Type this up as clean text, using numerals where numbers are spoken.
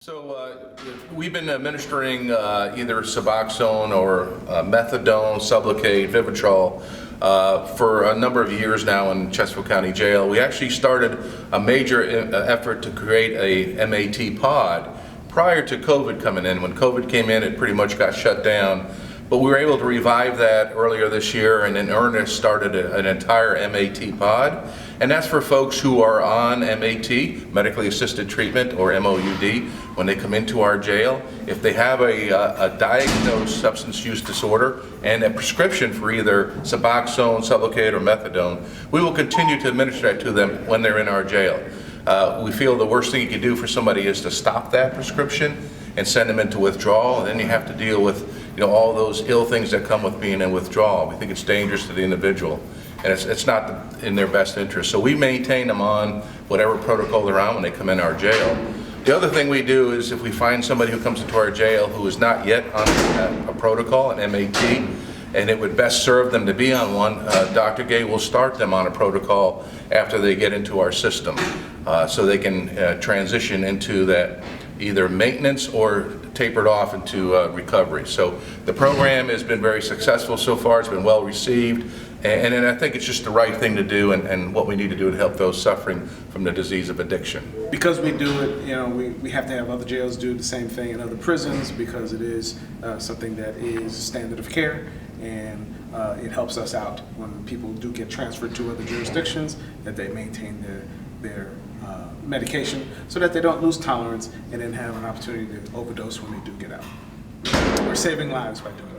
So we've been administering either Suboxone or methadone, Sublocade, Vivitrol for a number of years now in Chesterfield County Jail. We actually started a major effort to create a MAT pod prior to COVID coming in. When COVID came in, it pretty much got shut down. But we were able to revive that earlier this year and in earnest started an entire MAT pod. And that's for folks who are on MAT, medically assisted treatment, or MOUD, when they come into our jail. If they have a diagnosed substance use disorder and a prescription for either Suboxone, Sublocade, or methadone, we will continue to administer that to them when they're in our jail. We feel the worst thing you can do for somebody is to stop that prescription and send them into withdrawal, and then you have to deal with all those ill things that come with being in withdrawal. We think it's dangerous to the individual, and it's not in their best interest. So we maintain them on whatever protocol they're on when they come in our jail. The other thing we do is if we find somebody who comes into our jail who is not yet on a protocol, an MAT, and it would best serve them to be on one, Dr. Gay will start them on a protocol after they get into our system, so they can transition into that either maintenance or tapered off into recovery. So the program has been very successful so far. It's been well received, and I think it's just the right thing to do and what we need to do to help those suffering from the disease of addiction. Because we do it, we have to have other jails do the same thing in other prisons because it is something that is standard of care, and it helps us out when people do get transferred to other jurisdictions, that they maintain their medication so that they don't lose tolerance and then have an opportunity to overdose when they do get out. We're saving lives by doing that.